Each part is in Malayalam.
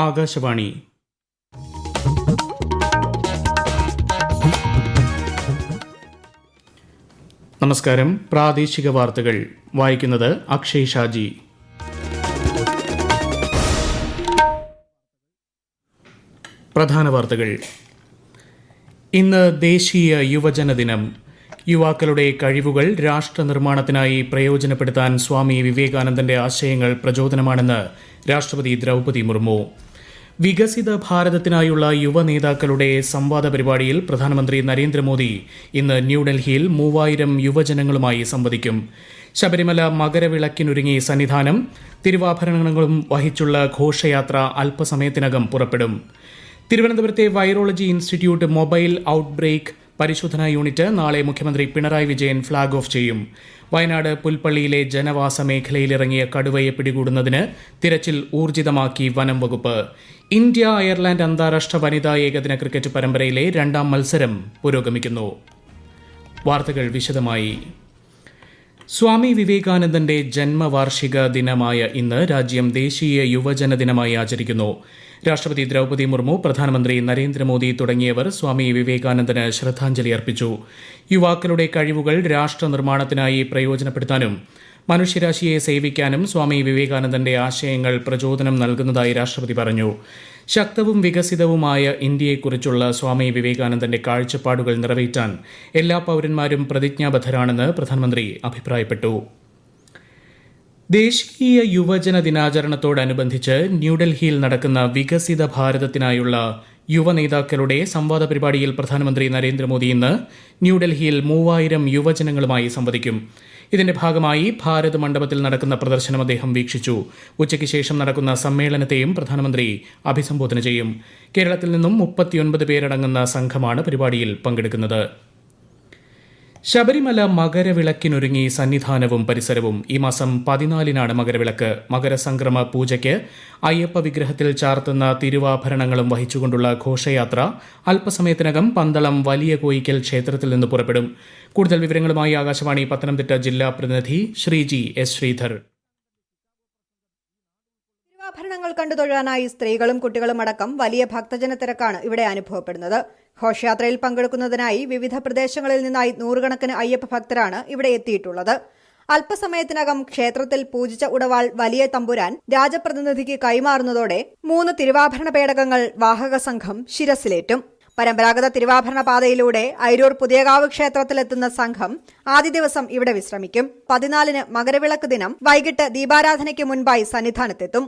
ആകാശവാണി. നമസ്കാരം. പ്രാദേശിക വാർത്തകൾ വായിക്കുന്നത് അക്ഷയ് ഷാജി. പ്രധാന വാർത്തകൾ. ഇന്ന് ദേശീയ യുവജന ദിനം. യുവാക്കളുടെ കഴിവുകൾ രാഷ്ട്ര നിർമ്മാണത്തിനായി പ്രയോജനപ്പെടുത്താൻ സ്വാമി വിവേകാനന്ദന്റെ ആശയങ്ങൾ പ്രചോദനമാണെന്ന് രാഷ്ട്രപതി ദ്രൗപദി മുർമു. വികസിത ഭാരതത്തിനായുള്ള യുവ നേതാക്കളുടെ സംവാദ പരിപാടിയിൽ പ്രധാനമന്ത്രി നരേന്ദ്രമോദി ഇന്ന് ന്യൂഡൽഹിയിൽ 3000 യുവജനങ്ങളുമായി സംവദിക്കും. ശബരിമല മകരവിളക്കിനൊരുങ്ങി സന്നിധാനം. തിരുവാഭരണങ്ങളും വഹിച്ചുള്ള ഘോഷയാത്ര അല്പസമയത്തിനകം പുറപ്പെടും. തിരുവനന്തപുരത്തെ വൈറോളജി ഇൻസ്റ്റിറ്റ്യൂട്ട് മൊബൈൽ ഔട്ട്ബ്രേക്ക് പരിശോധനാ യൂണിറ്റ് നാളെ മുഖ്യമന്ത്രി പിണറായി വിജയൻ ഫ്ളാഗ് ഓഫ് ചെയ്യും. വയനാട് പുൽപ്പള്ളിയിലെ ജനവാസ മേഖലയിലിറങ്ങിയ കടുവയെ പിടികൂടുന്നതിന് തിരച്ചിൽ ഊർജിതമാക്കി വനം വകുപ്പ്. ഇന്ത്യ അയർലാൻഡ് അന്താരാഷ്ട്ര വനിതാ ഏകദിന ക്രിക്കറ്റ് പരമ്പരയിലെ 2ാം മത്സരം പുരോഗമിക്കുന്നു. വാർത്തകൾ വിശദമായി. സ്വാമി വിവേകാനന്ദന്റെ ജന്മവാർഷിക ദിനമായ ഇന്ന് രാജ്യം ദേശീയ യുവജന ദിനമായി ആചരിക്കുന്നു. രാഷ്ട്രപതി ദ്രൗപദി മുർമു, പ്രധാനമന്ത്രി നരേന്ദ്രമോദി തുടങ്ങിയവർ സ്വാമി വിവേകാനന്ദന് ശ്രദ്ധാഞ്ജലി അർപ്പിച്ചു. യുവാക്കളുടെ കഴിവുകൾ രാഷ്ട്ര നിർമ്മാണത്തിനായി പ്രയോജനപ്പെടുത്താനും മനുഷ്യരാശിയെ സേവിക്കാനും സ്വാമി വിവേകാനന്ദന്റെ ആശയങ്ങൾ പ്രചോദനം നൽകുന്നതായി രാഷ്ട്രപതി പറഞ്ഞു. ശക്തവും വികസിതവുമായ ഇന്ത്യയെക്കുറിച്ചുള്ള സ്വാമി വിവേകാനന്ദന്റെ കാഴ്ചപ്പാടുകൾ നിറവേറ്റാൻ എല്ലാ പൌരന്മാരും പ്രതിജ്ഞാബദ്ധരാണെന്ന് പ്രധാനമന്ത്രി അഭിപ്രായപ്പെട്ടു. ദേശീയ യുവജന ദിനാചരണത്തോടനുബന്ധിച്ച് ന്യൂഡൽഹിയിൽ നടക്കുന്ന വികസിത ഭാരതത്തിനായുള്ള യുവ നേതാക്കളുടെ സംവാദ പരിപാടിയിൽ പ്രധാനമന്ത്രി നരേന്ദ്രമോദി ഇന്ന് ന്യൂഡൽഹിയിൽ 3000 യുവജനങ്ങളുമായി സംവദിക്കും. ഇതിന്റെ ഭാഗമായി ഭാരത് മണ്ഡപത്തിൽ നടക്കുന്ന പ്രദർശനം അദ്ദേഹം വീക്ഷിച്ചു. ഉച്ചയ്ക്ക് ശേഷം നടക്കുന്ന സമ്മേളനത്തെയും പ്രധാനമന്ത്രി അഭിസംബോധന ചെയ്യും. കേരളത്തിൽ നിന്നും 39 പേരടങ്ങുന്ന സംഘമാണ് പരിപാടിയിൽ പങ്കെടുക്കുന്നത്. ശബരിമല മകരവിളക്കിനൊരുങ്ങി സന്നിധാനവും പരിസരവും. ഈ മാസം 14-നാണ് മകരവിളക്ക്. മകരസംക്രമ പൂജയ്ക്ക് അയ്യപ്പ വിഗ്രഹത്തിൽ ചാർത്തുന്ന തിരുവാഭരണങ്ങളും വഹിച്ചുകൊണ്ടുള്ള ഘോഷയാത്ര അല്പസമയത്തിനകം പന്തളം വലിയ കോയിക്കൽ ക്ഷേത്രത്തിൽ നിന്ന് പുറപ്പെടും. കൂടുതൽ വിവരങ്ങളുമായി ആകാശവാണി പത്തനംതിട്ട ജില്ലാ പ്രതിനിധി ശ്രീജി എസ് ശ്രീധർ. തിരുവാഭരണങ്ങൾ കണ്ടു തൊഴാനായി സ്ത്രീകളും കുട്ടികളും അടക്കം വലിയ ഭക്തജന തിരക്കാണ് ഇവിടെ അനുഭവപ്പെടുന്നത്. ഘോഷയാത്രയിൽ പങ്കെടുക്കുന്നതിനായി വിവിധ പ്രദേശങ്ങളിൽ നിന്നായി നൂറുകണക്കിന് അയ്യപ്പ ഭക്തരാണ് ഇവിടെ എത്തിയിട്ടുള്ളത്. അല്പസമയത്തിനകം ക്ഷേത്രത്തിൽ പൂജിച്ച ഉടവാൾ വലിയ തമ്പുരാൻ രാജപ്രതിനിധിക്ക് കൈമാറുന്നതോടെ 3 തിരുവാഭരണ പേടകങ്ങൾ വാഹക സംഘം ശിരസിലേറ്റും. പരമ്പരാഗത തിരുവാഭരണ പാതയിലൂടെ അയിരൂർ പുതിയകാവ് ക്ഷേത്രത്തിലെത്തുന്ന സംഘം ആദ്യ ദിവസം ഇവിടെ വിശ്രമിക്കും. 14-ന് മകരവിളക്ക് ദിനം വൈകിട്ട് ദീപാരാധനയ്ക്ക് മുൻപായി സന്നിധാനത്തെത്തും.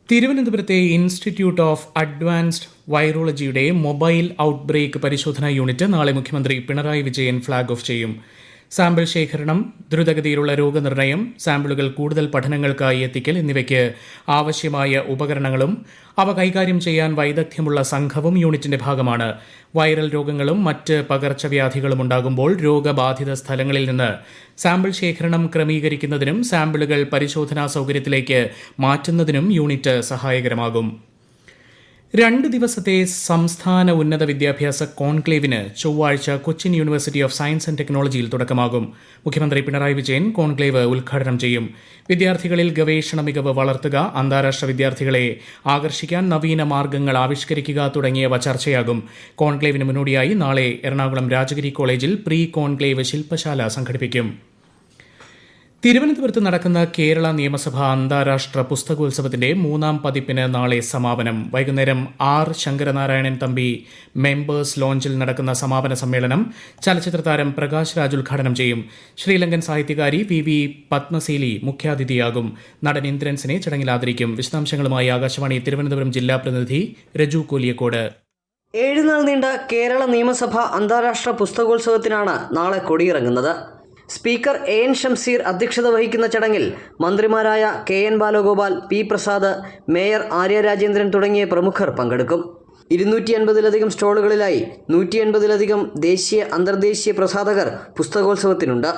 തിരുവനന്തപുരത്തെ ഇൻസ്റ്റിറ്റ്യൂട്ട് ഓഫ് അഡ്വാൻസ്ഡ് വൈറോളജിയുടെ മൊബൈൽ ഔട്ട്ബ്രേക്ക് പരിശോധനാ യൂണിറ്റ് നാളെ മുഖ്യമന്ത്രി പിണറായി വിജയൻ ഫ്ളാഗ് ഓഫ് ചെയ്യും. സാമ്പിൾ ശേഖരണം, ദ്രുതഗതിയിലുള്ള രോഗനിർണയം, സാമ്പിളുകൾ കൂടുതൽ പഠനങ്ങൾക്കായി എത്തിക്കൽ എന്നിവയ്ക്ക് ആവശ്യമായ ഉപകരണങ്ങളും അവ കൈകാര്യം ചെയ്യാൻ വൈദഗ്ധ്യമുള്ള സംഘവും യൂണിറ്റിന്റെ ഭാഗമാണ്. വൈറൽ രോഗങ്ങളും മറ്റ് പകർച്ചവ്യാധികളും ഉണ്ടാകുമ്പോൾ രോഗബാധിത സ്ഥലങ്ങളിൽ നിന്ന് സാമ്പിൾ ശേഖരണം ക്രമീകരിക്കുന്നതിനും സാമ്പിളുകൾ പരിശോധനാ സൗകര്യത്തിലേക്ക് മാറ്റുന്നതിനും യൂണിറ്റ് സഹായകരമാകും. 2 ദിവസത്തെ സംസ്ഥാന ഉന്നത വിദ്യാഭ്യാസ കോൺക്ലേവിന് ചൊവ്വാഴ്ച Cochin university of science and ടെക്നോളജിയിൽ തുടക്കമാകും. മുഖ്യമന്ത്രി പിണറായി വിജയൻ കോൺക്ലേവ് ഉദ്ഘാടനം ചെയ്യും. വിദ്യാർത്ഥികളിൽ ഗവേഷണ മികവ് വളർത്തുക, അന്താരാഷ്ട്ര വിദ്യാർത്ഥികളെ ആകർഷിക്കാൻ നവീന മാർഗ്ഗങ്ങൾ ആവിഷ്കരിക്കുക തുടങ്ങിയവ ചർച്ചയാകും. കോൺക്ലേവിന് മുന്നോടിയായി നാളെ എറണാകുളം രാജഗിരി കോളേജിൽ പ്രീ കോൺക്ലേവ് ശില്പശാല സംഘടിപ്പിക്കും. തിരുവനന്തപുരത്ത് നടക്കുന്ന കേരള നിയമസഭാ അന്താരാഷ്ട്ര പുസ്തകോത്സവത്തിന്റെ 3ാം പതിപ്പിന് നാളെ സമാപനം. വൈകുന്നേരം ആർ ശങ്കരനാരായണൻ തമ്പി മെമ്പേഴ്സ് ലോഞ്ചിൽ നടക്കുന്ന സമാപന സമ്മേളനം ചലച്ചിത്ര താരം പ്രകാശ് രാജ് ഉദ്ഘാടനം ചെയ്യും. ശ്രീലങ്കൻ സാഹിത്യകാരി വി പത്മസീലി മുഖ്യാതിഥിയാകും. നടൻ ഇന്ദ്രൻസിനെ ചടങ്ങിൽ ആദരിക്കും. വിശദാംശങ്ങളുമായി ആകാശവാണി തിരുവനന്തപുരം ജില്ലാ പ്രതിനിധി രജു കോലിയക്കോട്. 7 നാൾ നീണ്ട കേരള നിയമസഭ അന്താരാഷ്ട്ര പുസ്തകോത്സവത്തിനാണ് നാളെ കൊടിയിറങ്ങുന്നത്. സ്പീക്കർ എൻ ഷംസീർ അധ്യക്ഷത വഹിക്കുന്ന ചടങ്ങിൽ മന്ത്രിമാരായ K N. Balagopal, P. Prasad, mayor Arya Rajendran തുടങ്ങിയ പ്രമുഖർ പങ്കെടുക്കും. 250-ലധികം സ്റ്റാളുകളിലായി 180-ലധികം ദേശീയ അന്തർദേശീയ പ്രസാധകർ പുസ്തകോത്സവത്തിനുണ്ട്.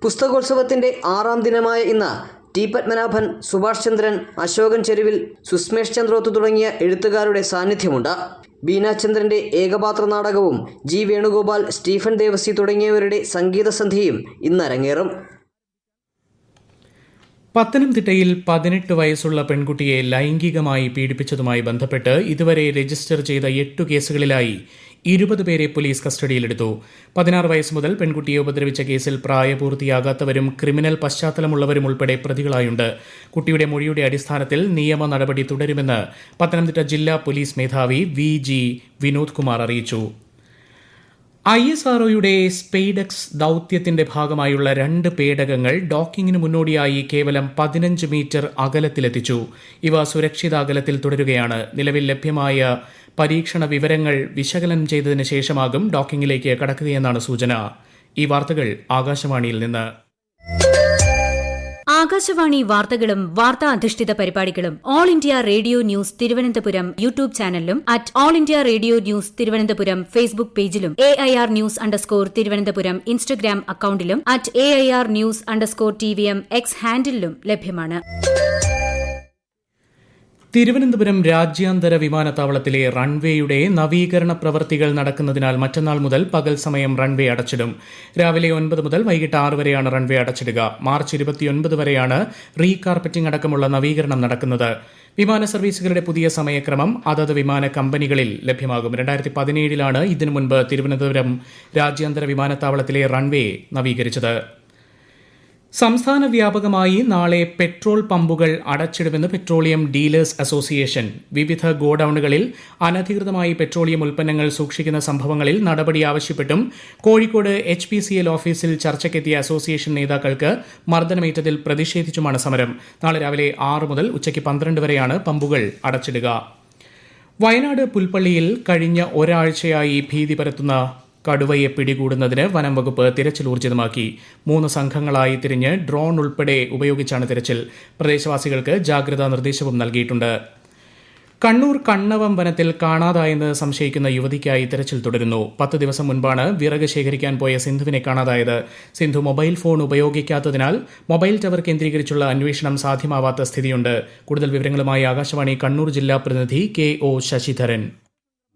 പുസ്തകോത്സവത്തിന്റെ 6ാം ദിനമായ ഇന്ന് ടി പത്മനാഭൻ, സുഭാഷ് ചന്ദ്രൻ, അശോകൻ ചെരുവിൽ, സുസ്മേഷ് ചന്ദ്രോത്ത് തുടങ്ങിയ എഴുത്തുകാരുടെ സാന്നിധ്യമുണ്ട്. ബീനാചന്ദ്രന്റെ ഏകപാത്ര നാടകവും ജി വേണുഗോപാൽ, സ്റ്റീഫൻ ദേവസി തുടങ്ങിയവരുടെ സംഗീതസന്ധ്യയും ഇന്ന് അരങ്ങേറും. പത്തനംതിട്ടയിൽ 18 വയസ്സുള്ള പെൺകുട്ടിയെ ലൈംഗികമായി പീഡിപ്പിച്ചതുമായി ബന്ധപ്പെട്ട് ഇതുവരെ രജിസ്റ്റർ ചെയ്ത 8 കേസുകളിലായി 20 പേരെ പോലീസ് കസ്റ്റഡിയിലെടുത്തു. 16 വയസ്സ് മുതൽ പെൺകുട്ടിയെ ഉപദ്രവിച്ച കേസിൽ പ്രായപൂർത്തിയാകാത്തവരും ക്രിമിനൽ പശ്ചാത്തലമുള്ളവരും ഉൾപ്പെടെ പ്രതികളായുണ്ട്. കുട്ടിയുടെ മൊഴിയുടെ അടിസ്ഥാനത്തിൽ നിയമ നടപടി തുടരുമെന്ന് പത്തനംതിട്ട ജില്ലാ പോലീസ് മേധാവി VG വിനോദ് കുമാർ അറിയിച്ചു. ISROയുടെ സ്പെയ്ഡെക്സ് ദൌത്യത്തിന്റെ ഭാഗമായുള്ള 2 പേടകങ്ങൾ ഡോക്കിംഗിന് മുന്നോടിയായി കേവലം 15 മീറ്റർ അകലത്തിലെത്തിച്ചു. ഇവ സുരക്ഷിത അകലത്തിൽ തുടരുകയാണ്. നിലവിൽ ലഭ്യമായ പരീക്ഷണ വിവരങ്ങൾ വിശകലനം ചെയ്തതിനു ശേഷമാകും ഡോക്കിംഗിലേക്ക് കടക്കുകയെന്നാണ് സൂചന. ഈ വാർത്തകൾ ആകാശവാണിയിൽ നിന്ന്. ആകാശവാണി വാർത്തകളും വാർത്താ അധിഷ്ഠിത പരിപാടികളും All India Radio News Thiruvananthapuram YouTube ചാനലിലും All India Radio News Thiruvananthapuram Facebook പേജിലും AIR ന്യൂസ് _തിരുവനന്തപുരം ഇൻസ്റ്റഗ്രാം അക്കൌണ്ടിലും AIR ന്യൂസ് _TVM X ഹാൻഡിലും ലഭ്യമാണ്. തിരുവനന്തപുരം രാജ്യാന്തര വിമാനത്താവളത്തിലെ റൺവേയുടെ നവീകരണ പ്രവൃത്തികൾ നടക്കുന്നതിനാൽ മറ്റന്നാൾ മുതൽ പകൽ സമയം റൺവേ അടച്ചിടും. രാവിലെ 9 മുതൽ വൈകിട്ട് 6 വരെയാണ് റൺവേ അടച്ചിടുക. മാർച്ച് 29 വരെയാണ് റീകാർപ്പറ്റിംഗ് അടക്കമുള്ള നവീകരണം നടക്കുന്നത്. വിമാന സർവീസുകളുടെ പുതിയ സമയക്രമം അതത് വിമാന കമ്പനികളിൽ ലഭ്യമാകും. 2017 ഇതിനു മുൻപ് തിരുവനന്തപുരം രാജ്യാന്തര വിമാനത്താവളത്തിലെ റൺവേ നവീകരിച്ചത്. സംസ്ഥാന വ്യാപകമായി നാളെ പെട്രോൾ പമ്പുകൾ അടച്ചിടുമെന്ന് പെട്രോളിയം ഡീലേഴ്സ് അസോസിയേഷൻ. വിവിധ ഗോഡൌണുകളിൽ അനധികൃതമായി പെട്രോളിയം ഉൽപ്പന്നങ്ങൾ സൂക്ഷിക്കുന്ന സംഭവങ്ങളിൽ നടപടി ആവശ്യപ്പെട്ടും കോഴിക്കോട് HPCL ഓഫീസിൽ ചർച്ചയ്ക്കെത്തിയ അസോസിയേഷൻ നേതാക്കൾക്ക് മർദ്ദനമേറ്റതിൽ പ്രതിഷേധിച്ചുമാണ് സമരം. നാളെ രാവിലെ 6 മുതൽ ഉച്ചയ്ക്ക് 12 വരെയാണ് പമ്പുകൾ അടച്ചിടുക. വയനാട് പുൽപ്പള്ളിയിൽ കഴിഞ്ഞ ഒരാഴ്ചയായി ഭീതി പരത്തുന്ന കടുവയെ പിടികൂടുന്നതിന് വനം വകുപ്പ് തിരച്ചിൽ ഊർജിതമാക്കി. 3 സംഘങ്ങളായി തിരിഞ്ഞ് ഡ്രോൺ ഉൾപ്പെടെ ഉപയോഗിച്ചാണ് തിരച്ചിൽ. പ്രദേശവാസികൾക്ക് ജാഗ്രതാ നിർദ്ദേശവും നൽകിയിട്ടുണ്ട്. കണ്ണൂർ കണ്ണവം വനത്തിൽ കാണാതായെന്ന് സംശയിക്കുന്ന യുവതിക്കായി തിരച്ചിൽ തുടരുന്നു. 10 ദിവസം മുൻപാണ് വിറക് ശേഖരിക്കാൻ പോയ സിന്ധുവിനെ കാണാതായത്. സിന്ധു മൊബൈൽ ഫോൺ ഉപയോഗിക്കാത്തതിനാൽ മൊബൈൽ ടവർ കേന്ദ്രീകരിച്ചുള്ള അന്വേഷണം സാധ്യമാവാത്ത സ്ഥിതിയുണ്ട്. കൂടുതൽ വിവരങ്ങളുമായി ആകാശവാണി കണ്ണൂർ ജില്ലാ പ്രതിനിധി KO ശശിധരൻ.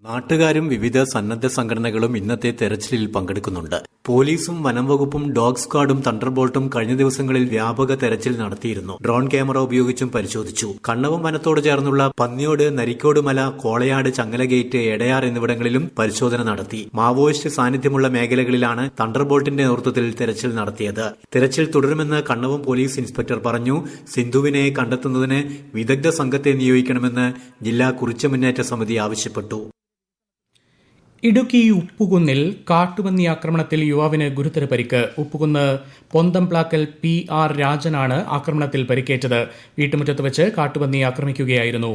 നാട്ടുകാരും വിവിധ സന്നദ്ധ സംഘടനകളും ഇന്നത്തെ തെരച്ചിലിൽ പങ്കെടുക്കുന്നുണ്ട്. പോലീസും വനം വകുപ്പും ഡോഗ് സ്ക്വാഡും തണ്ടർബോൾട്ടും കഴിഞ്ഞ ദിവസങ്ങളിൽ വ്യാപക തെരച്ചിൽ നടത്തിയിരുന്നു. ഡ്രോൺ ക്യാമറ ഉപയോഗിച്ചും പരിശോധിച്ചു. കണ്ണവം വനത്തോട് ചേർന്നുള്ള പന്നിയോട്, നരിക്കോട് മല, കോളയാട്, ചങ്ങല ഗേറ്റ്, എടയാർ എന്നിവിടങ്ങളിലും പരിശോധന നടത്തി. മാവോയിസ്റ്റ് സാന്നിധ്യമുള്ള മേഖലകളിലാണ് തണ്ടർബോൾട്ടിന്റെ നേതൃത്വത്തിൽ തെരച്ചിൽ നടത്തിയത്. തെരച്ചിൽ തുടരുമെന്ന് കണ്ണവം പോലീസ് ഇൻസ്പെക്ടർ പറഞ്ഞു. സിന്ധുവിനെ കണ്ടെത്തുന്നതിന് വിദഗ്ധ സംഘത്തെ നിയോഗിക്കണമെന്ന് ജില്ലാ കുറിച്യമുന്നേറ്റ സമിതി ആവശ്യപ്പെട്ടു. ഇടുക്കി ഉപ്പുകുന്നിൽ കാട്ടുപന്നി ആക്രമണത്തിൽ യുവാവിന് ഗുരുതര പരിക്ക്. ഉപ്പുകുന്ന് പൊന്തംപ്ലാക്കൽ PR രാജനാണ് ആക്രമണത്തിൽ പരിക്കേറ്റത്. വീട്ടുമുറ്റത്ത് വെച്ച് കാട്ടുപന്നി ആക്രമിക്കുകയായിരുന്നു.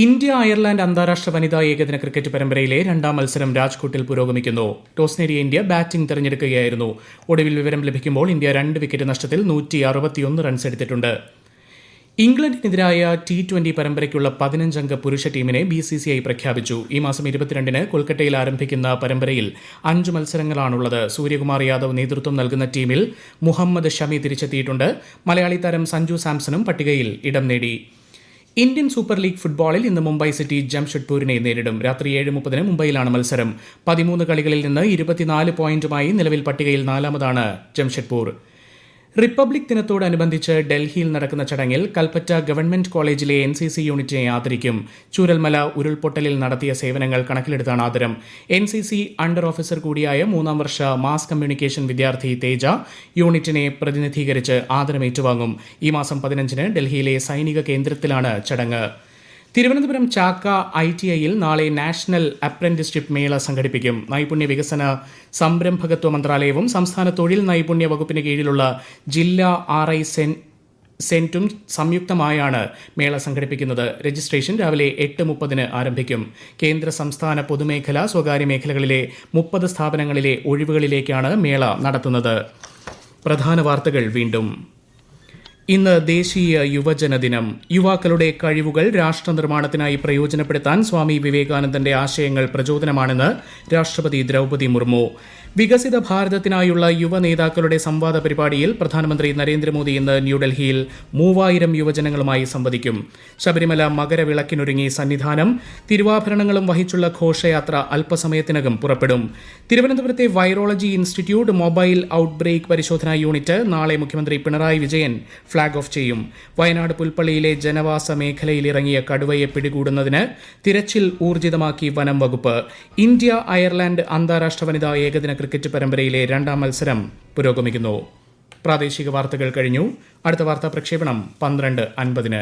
ഇന്ത്യ അയർലാൻഡ് അന്താരാഷ്ട്ര വനിതാ ഏകദിന ക്രിക്കറ്റ് പരമ്പരയിലെ 2ാം മത്സരം രാജ്കോട്ടിൽ പുരോഗമിക്കുന്നു. ടോസ് നേടിയ ഇന്ത്യ ബാറ്റിംഗ് തെരഞ്ഞെടുക്കുകയായിരുന്നു. ഒടുവിൽ വിവരം ലഭിക്കുമ്പോൾ ഇന്ത്യ 2 വിക്കറ്റ് നഷ്ടത്തിൽ 161 റൺസ് എടുത്തിട്ടുണ്ട്. ഇംഗ്ലണ്ടിനെതിരായ T20 പരമ്പരയ്ക്കുള്ള 15-അംഗ പുരുഷ ടീമിനെ BCCI പ്രഖ്യാപിച്ചു. ഈ മാസം 22-ന് കൊൽക്കത്തയിൽ ആരംഭിക്കുന്ന പരമ്പരയിൽ 5 മത്സരങ്ങളാണുള്ളത്. സൂര്യകുമാർ യാദവ് നേതൃത്വം നൽകുന്ന ടീമിൽ മുഹമ്മദ് ഷമി തിരിച്ചെത്തിയിട്ടുണ്ട്. മലയാളി താരം സഞ്ജു സാംസണും പട്ടികയിൽ ഇടം നേടി. ഇന്ത്യൻ സൂപ്പർ ലീഗ് ഫുട്ബോളിൽ ഇന്ന് മുംബൈ സിറ്റി ജംഷഡ്പൂരിനെ നേരിടും. രാത്രി 7:30 മുംബൈയിലാണ് മത്സരം. 13 കളികളിൽ നിന്ന് 24 പോയിന്റുമായി നിലവിൽ പട്ടികയിൽ 4-മതാണ് ജംഷഡ്പൂർ. റിപ്പബ്ലിക് ദിനത്തോടനുബന്ധിച്ച് ഡൽഹിയിൽ നടക്കുന്ന ചടങ്ങിൽ കൽപ്പറ്റ ഗവൺമെന്റ് കോളേജിലെ NCC യൂണിറ്റിനെ ആദരിക്കും. ചൂരൽമല ഉരുൾപൊട്ടലിൽ നടത്തിയ സേവനങ്ങൾ കണക്കിലെടുത്താണ് ആദരം. NCC അണ്ടർ ഓഫീസർ കൂടിയായ 3ാം വർഷ മാസ് കമ്മ്യൂണിക്കേഷൻ വിദ്യാർത്ഥി തേജ യൂണിറ്റിനെ പ്രതിനിധീകരിച്ച് ആദരം ഏറ്റുവാങ്ങും. ഈ മാസം 15-ന് ഡൽഹിയിലെ സൈനിക കേന്ദ്രത്തിലാണ് ചടങ്ങ്. തിരുവനന്തപുരം ചാക്ക ITIയിൽ നാളെ നാഷണൽ അപ്രന്റീസ്ഷിപ്പ് മേള സംഘടിപ്പിക്കും. നൈപുണ്യ വികസന സംരംഭകത്വ മന്ത്രാലയവും സംസ്ഥാന തൊഴിൽ നൈപുണ്യ വകുപ്പിന് കീഴിലുള്ള ജില്ലാ RI സെന്റും സംയുക്തമായാണ് മേള സംഘടിപ്പിക്കുന്നത്. രജിസ്ട്രേഷൻ രാവിലെ 8:30-ന് ആരംഭിക്കും. കേന്ദ്ര, സംസ്ഥാന, പൊതുമേഖല, സ്വകാര്യ മേഖലകളിലെ 30 സ്ഥാപനങ്ങളിലെ ഒഴിവുകളിലേക്കാണ് മേള നടത്തുന്നത്. പ്രധാന വാർത്തകൾ വീണ്ടും. ഇന്ന് ദേശീയ യുവജന ദിനം. യുവാക്കളുടെ കഴിവുകൾ രാഷ്ട്ര നിർമ്മാണത്തിനായി പ്രയോജനപ്പെടുത്താൻ സ്വാമി വിവേകാനന്ദന്റെ ആശയങ്ങൾ പ്രചോദനമാണെന്ന് രാഷ്ട്രപതി ദ്രൗപദി മുർമു. വികസിത ഭാരതത്തിനായുള്ള യുവ നേതാക്കളുടെ സംവാദ പരിപാടിയിൽ പ്രധാനമന്ത്രി നരേന്ദ്രമോദി ഇന്ന് ന്യൂഡൽഹിയിൽ 3000 യുവജനങ്ങളുമായി സംവദിക്കും. ശബരിമല മകരവിളക്കിനൊരുങ്ങി സന്നിധാനം. തിരുവാഭരണങ്ങളും വഹിച്ചുള്ള ഘോഷയാത്ര അല്പസമയത്തിനകം പുറപ്പെടും. തിരുവനന്തപുരത്തെ വൈറോളജി ഇൻസ്റ്റിറ്റ്യൂട്ട് മൊബൈൽ ഔട്ട്ബ്രേക്ക് പരിശോധനാ യൂണിറ്റ് നാളെ മുഖ്യമന്ത്രി പിണറായി വിജയൻ ഫ്ളാഗ് ഓഫ് ചെയ്യും. വയനാട് പുൽപ്പള്ളിയിലെ ജനവാസ മേഖലയിലിറങ്ങിയ കടുവയെ പിടികൂടുന്നതിന് തിരച്ചിൽ ഊർജിതമാക്കി വനം വകുപ്പ്. ഇന്ത്യ അയർലൻഡ് അന്താരാഷ്ട്ര വനിതാ ഏകദിന ക്രിക്കറ്റ് പരമ്പരയിലെ 2ാം മത്സരം പുരോഗമിക്കുന്നു. പ്രാദേശിക വാർത്തകൾ കഴിഞ്ഞു. അടുത്ത വാർത്താ പ്രക്ഷേപണം 12:50.